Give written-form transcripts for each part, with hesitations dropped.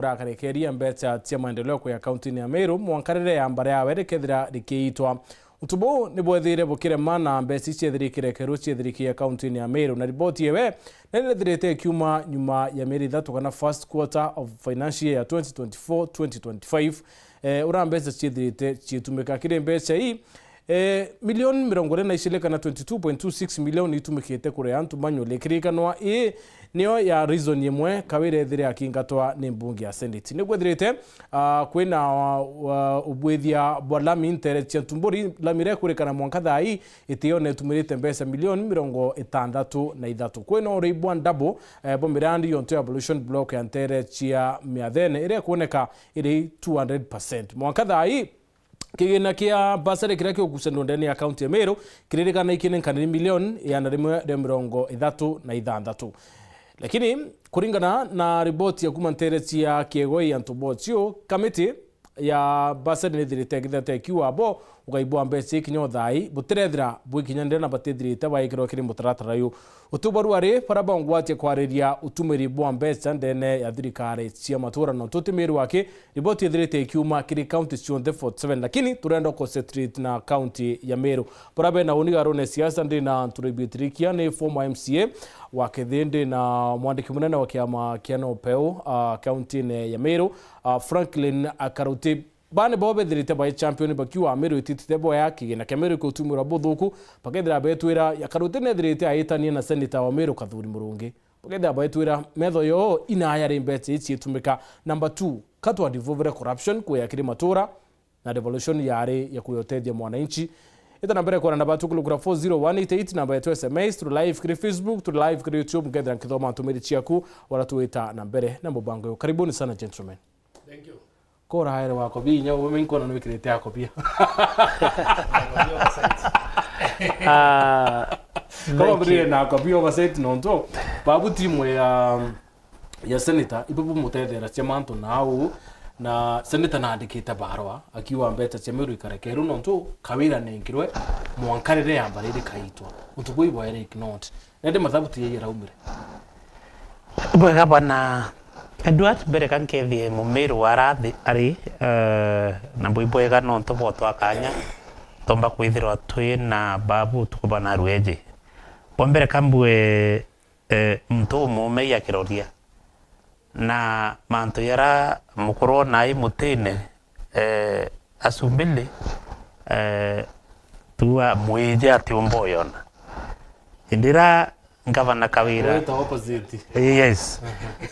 Rakarekeria mbeca cia maendeleo kwa kaunti ya Meru mwankarire ya mbare ya werekethira rikiitwa utubo ni bwethire bukire mana mbeca ciethirikire keru ciethirikia kaunti ya Meru na riboti yewe nenethirite kiuma nyuma ya meri 3 kana first quarter of financial year 2024-2025 ura mbeca ciethirite citumika kire mbeca hii milioni mirongo na ishile kana 22.26 milioni itumikite kure antu manyole kirikanwa niyo ya reason yemwe kawire thire akingatwa ni mbunge ya Senate ni gwethirite kwina ubwethia bwalami interest ya tumburi lamire kure kana mwanka thai itione tumirite mbesa milioni mirongo 63 kwina uribwa double bomirandi yonto evolution block ya ntere chia miathene ire kuoneka iri 200% mwanka thai Kigiina Kia basare kira kyo kusendo ndani ya account ya Meru kiririkana ikine kanini milioni ya mirongo 36 lakini kuringana na riboti ya kumantereti ya kiegoi ya ntobotio kamiti ya basare nithirite githete kiwabo ugaibwa mbese ikinyo thai buterethira bwikinyandira na batethirite baikiro kiri mutaratara yu utubaru ari paraba ngwate kwariria utumiri bwa mbese ndene ya thirikari cia matura no tutimiru wake riboti ithirite kiuma kiri county cionthe 47 lakini turenda concentrate na county ya Meru paraba na unigarone siasa ndi na Budgetary Kia ni former MCA wa Kithindi na mwandiki munene wa kiama kiano peu county ya Meru Franklin Akaruti bane bobe dirite by champion bakiwa Meru ititite boya Kigiina Kia Meru ko tumura bothuku pakethira betwira ya Karutine dirite aitani na senator wa Meru Kathuri Murungi pakethira betwira metho yo ina ya rembete ichi itumika number 2 katwa devolve corruption kwa yakiri matura na devolution yare ya kuyotedia mwananchi ita nambere kwa namba tukulukura 40188 namba yetu SMS through live kuri Facebook through live kuri YouTube ngedra nkithoma tumiri chiaku wala tuita nambere na mbango yo karibuni sana gentlemen. Thank you. Kora haere wako binya wewe nkona no ikirete yako pia. Kama bure na copy oversight nonto babu timu ya senator ibubu mutethera chamanto nao na senator na andikite barwa akiwa mbeta chemeru ikarekeru nonto kawira nengirwe mwankarire ya mbarire kaitwa utugwibo ere ignored nende mathabuti yeye raumire bwega bana Edward berekan kethie mumiru warathi ari na bwibwega nonto boto akanya tomba kwithirwa twi na babu tukubana rueje bombere kambwe mtu mume ya kiroria na manto yara mukoro nai mutene asumbili tuwa muije ati umboyona indira Governor Kawira. Opposite. Yes.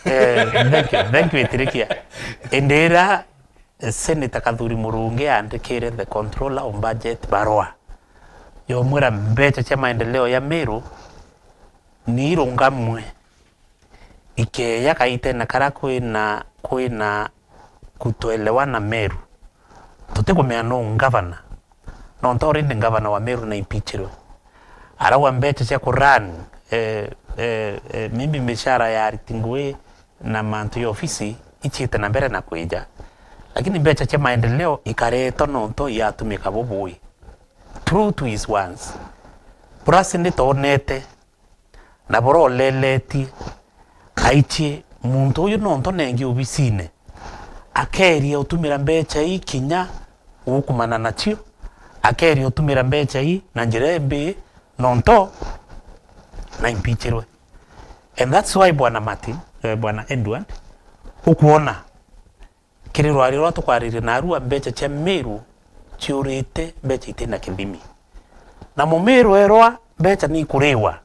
Thank you Tirikia. Indira Senator Kathuri Murungi andikire the controller of budget barua. Yo mwira mbecha cha maendeleo ya Meru ni irungamwe. Ike yakaite na kara kwina kutoelewana Meru. Tutekomea no governor. No ntori ndi governor wa Meru na impeachero. Arawa mbecha cha kurani mimi mishara ya ritingwe na mantu ya ofisi ichite na mbere na kuija lakini mbecha cha maendeleo ikareto nonto ya tumika boboi true to his once prasi ni tonete na boro leleti kaichi muntu uyu nonto nengi ubisine akeri utumira mbecha hii kinya ukumana nacho akeri utumira mbecha hii na njirembe nonto na impeachirwe. And that's why Bwana Martin, Bwana Edward, ukuona kiriro ariro tukwarire na arua mbecha cha Meru chiurite mbecha itena kithimi. Na mumeru erwa mbecha ni kurewa.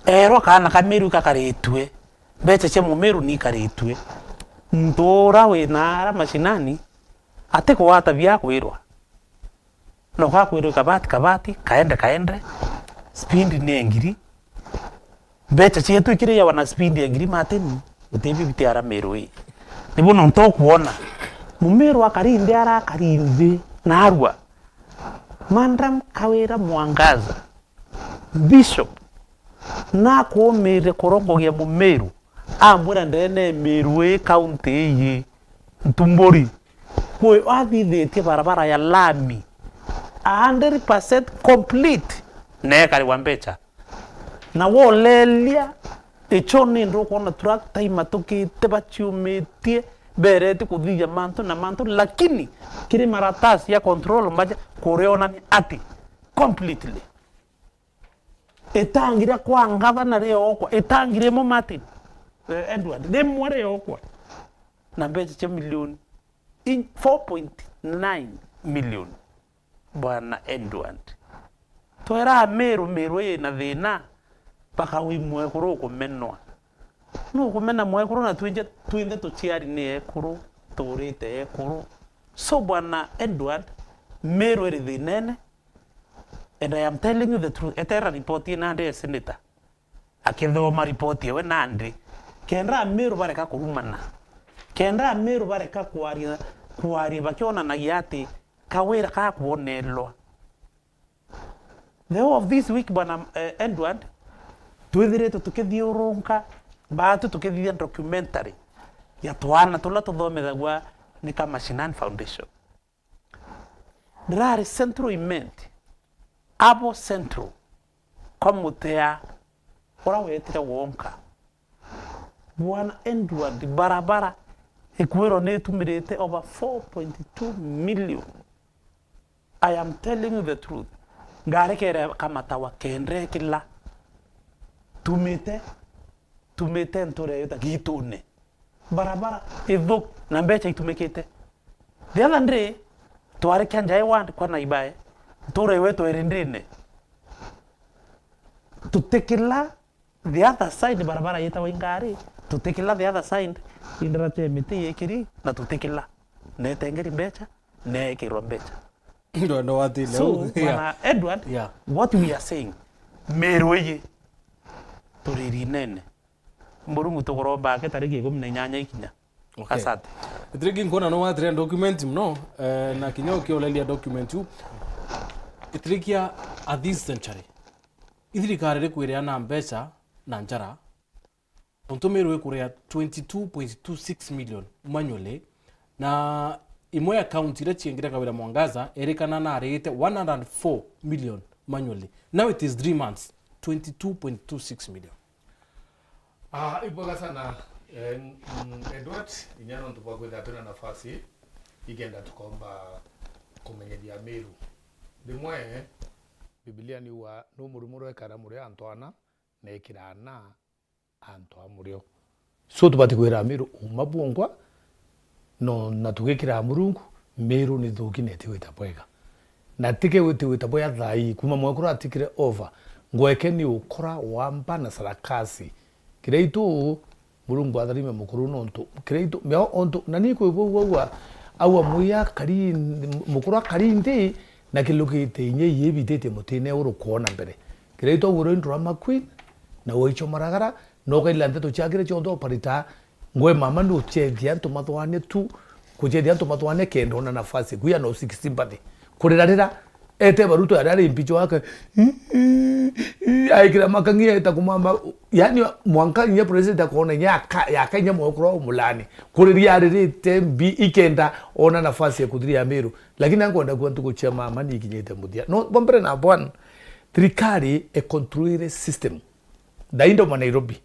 Erwa kana ka Meru kakaretwe mbecha cha mumeru ni karetwe. Ndora we na ara mashinani ate kuwata bya kwirwa. No ka kwirwa kabati kaende speed ni ngiri becha chetu ikire ya wana speed ya ngiri mateni utebi bitiara Meru hii nibo nonto kuona mumeru akarinde ara karinde na arwa Mandram Kawira Mwangaza Bishop na kuomere korongo ya mumeru amura ndene Meru county hii Ntumbori kwe athithite barabara ya lami 100% complete ne kari wambecha na wolelia echone ndo kuona tractor imatokete bachiumetie berete kuthia manto na manto, lakini kile maratasi ya control mbaja kureona ni ati completely etangira kwa ngava na leo kwa etangire mo Martin Edward dem mware okwa na mbeche cha milioni 4.9 million bwana Edward toera Meru na thina paka wi mwekuru kumenwa no kumena mwekuru na twinde tuchiari ni ekuru turite ekuru so bwana Edward Meru eri thinene, and I am telling you the truth. Etera report nande senator akithoma report yewe nande kendra Meru bareka kurumana kendra Meru bareka kuaria bakiona na yati kawera ka kuonelwa the whole of this week bwana Edward twithire tukithiurunka batu tukithia documentary ya twana tula tuthomethagwa ni kama Shinan Foundation Drari Central Event abo Central komutea ora wetire wonka bwana Edward barabara ekwero netumirete over 4.2 million. I am telling you the truth. Ngare kere kama tawa kendre kila tumete ntore yota gitune barabara evo na mbecha itumekete the other day tware kanja iwand kwa naibae ntore wetu erindine tutekila the other side barabara yeta wingari tutekila the other side indrate miti yekiri na tutekila netengeri mbecha nekiro mbecha ndo wati leo. So Edward, what we are saying Meru ye turiri nene mburungu tugoroba ke tariki 18 ikinya. Asante. Itriki nkona no wati document mno na kinyo kiolelia document yu itriki ya at this century ithirikari rikwire na mbeca na njara ontomerwe kuria 22.26 million manually na imwe account ira chiengira kawira mwangaza erikana na arete 104 million manually. Now it is 3 months 22.26 million. Iboga sana Edward inyano ntubagwetha tuna nafasi igenda tukomba kumenyeria Meru rimwe Biblia ni wa no murumuro ekara muri Antwana na ekirana Antwa murio so tubati kwira Meru umabungwa no natugekira Murungu Meru ni thukinete witabwega na tike witabwega thai kuma mwekuru atikire over ngweke ni ukora wamba na sarakasi kireitu Murungu atharime mukuru nonto kireitu meo onto nani kwegwa awa muya kari mukuru akari ndi na kilukite inye yebitete mutine urukuona mbere kireitu uro drama queen na woicho maragara no kailante to chakire chondo parita ngwe mama ndo chedia ntomatwane tu kujedia ntomatwane kendo na nafasi kuya no 60 bade kurerarira ete baruto yarari mpicho wake aikira makangia itakumamba yani mwanka nye president akona ya kanya mwokro mulani kuriria riri tembi ikenda ona nafasi ya kudhiria Meru lakini angonda kwa ntuko chema amani ikinyete mudia no bombere na bwana trikari e control system daindo mwa Nairobi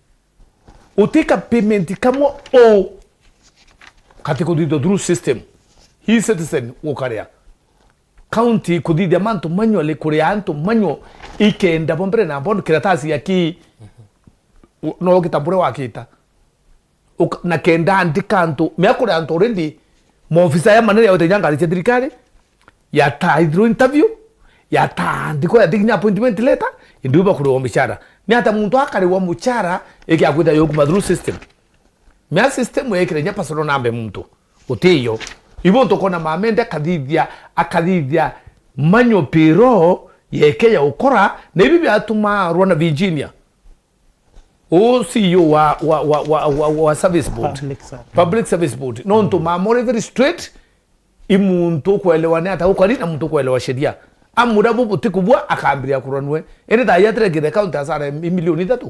utika payment kama o katika through system hii citizen wokaria county kudidi amanto manually kuri anto manyo ikenda bombere na bono kiratasi yaki no kitambure wakita na kenda andikanto meakore anto already mo officer ya manene ya utenyanga thirikari ya through interview ya ndiko ya diginya appointment letter induba kuri omishara ni hata muntu akari wa muchara eki akwita yokuma through system mea system yekire nya personal number muntu utiyo ibo tokona mamende akadithia manyo piro yeke ya ukora na bibi atuma Rwanda Virginia CEO wa service board public service board no ntuma more very straight imuntu kuelewane hata ukari na muntu kuelewa sheria amura bubuti kubwa akambiria kuranwe ene da yatre gire account asara milioni 3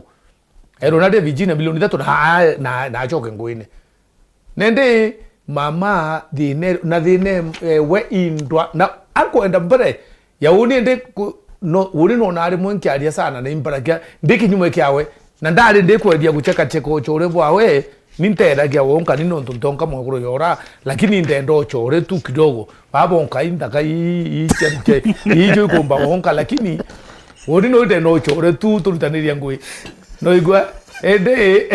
Rwanda Virginia milioni 3 na choke ngoine nende mama dine na dine we indwa na ankoenda mbere ya uni ndi no uri no nari mwenki aria sana na imbarakia ndiki nyumwe kyawe na ndari ndikwendia gucheka cheko chore bwawe ninteragia wonka nino ntonka mwaguro yora lakini ndendo chore tu kidogo babonka indaka ichemche ijo komba wonka lakini wodi no ndendo chore tu turutaniria ngui no igwa ende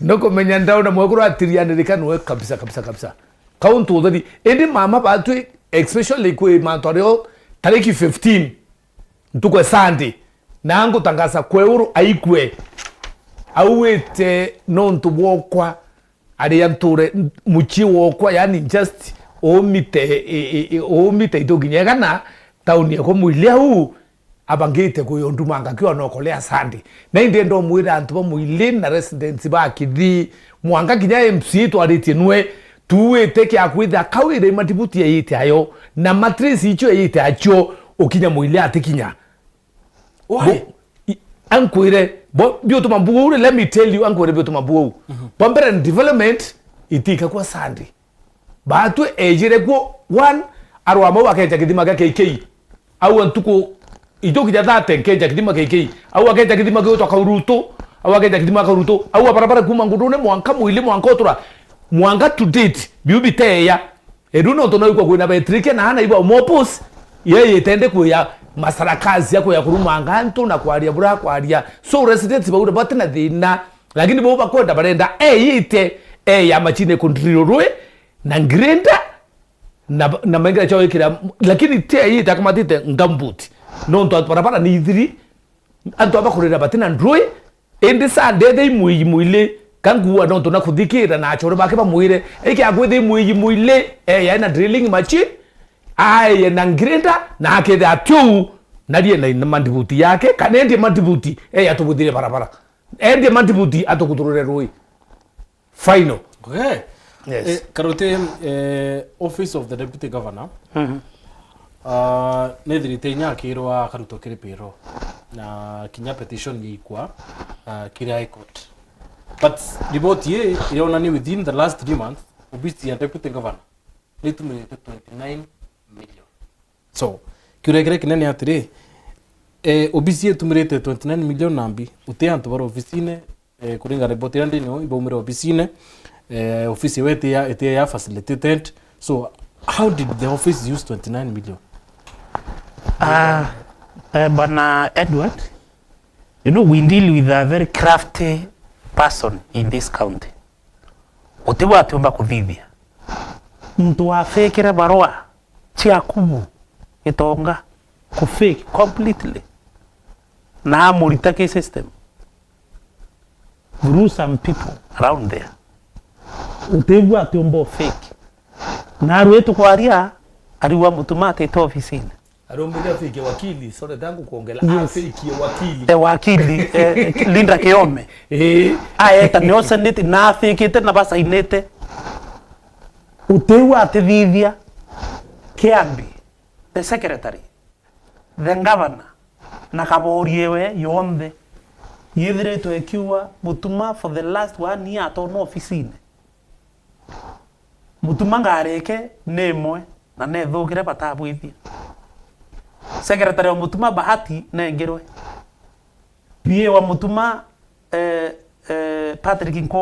no komenya ndao na mwaguro atirianirika no kabisa kauntu thodi ende mama batu especially kwe mantorio tariki 15 ntukwe Sunday nango tangaza kweuru aikwe awete nontu bwokwa ari anture muchi wokwa yani just omite itoginyega na tauni ko muilia hu abangite ko yondumanga kyo nokolea Sunday na inde ndo muira antu ba muili na residents ba kidi mwanga kinya MC to ariti nwe tuwe teke akwitha kawire matibuti ya yite ayo na matresi icho yite acho okinya muilia atikinya why ankwire biotuma mbugu let me tell you ankwire biotuma mbugu bombere development itika kwa Sunday batu ejire ko one arwa mawa keja kidima ga KK au antuko ijoki ja date keja kidima KK au akeja kidima ko to kauruto au akeja kidima kauruto au barabara kuma ngudune mwanka muile mwanka otura mwanga to date biubi teya eduno tono yuko kwina betrike na hana iba mopus yeye tende kuya masarakazi yako ya kurumanga nto na kwaria bura kwaria so residents bauda batina thina lakini bo bakwenda barenda yite ya machine control na grenda na mengira chao ikira lakini te yite akamatite ngambuti no nto parapara ni ithiri anto abakurira batina ndroi ende Sunday they muile kanguwa no na kuthikira na achore bake ba muire eke agwethe muile ya na drilling machine ai na grenda na akethe atyu nadie na mandibuti yake kanende mandibuti atubuthire barabara ende mandibuti atukuturure rui final okay yes karote office of the deputy governor nethirite nyakirwa karuto kiripiro na kinya petition yikwa kiri high court but report ye iliona ni within the last 3 months obisi ya deputy governor nitumire 29 million so kiregere kinene atire obisi yetumirite 29 million nambi uteantu baro ofisine kuringa report yandi no ibomire ofisine office wete ya facilitated so how did the office use 29 million Bana Edward, you know we deal with a very crafty person in this county. Utewa atumba kuthithia mtu afekera barua chia kubu itonga kufake completely na amuritake system through some people around there. Utewa atumba fake na aruetu kwaria ariwa mutumate to ofisini arombelia fake wakili sore tangu kuongela fake wakili wakili Linda Kiome aeta no senete na fake na basa inete utewa atithithia Kiambi the secretary the governor na kaboriewe yombe yithiretwe kiwa mutuma for the last 1 year atono ofisine mutuma ngareke nemwe na nethugire batabwithia secretary wa mutuma bahati nengerwe pia wa mutuma Patrick Nko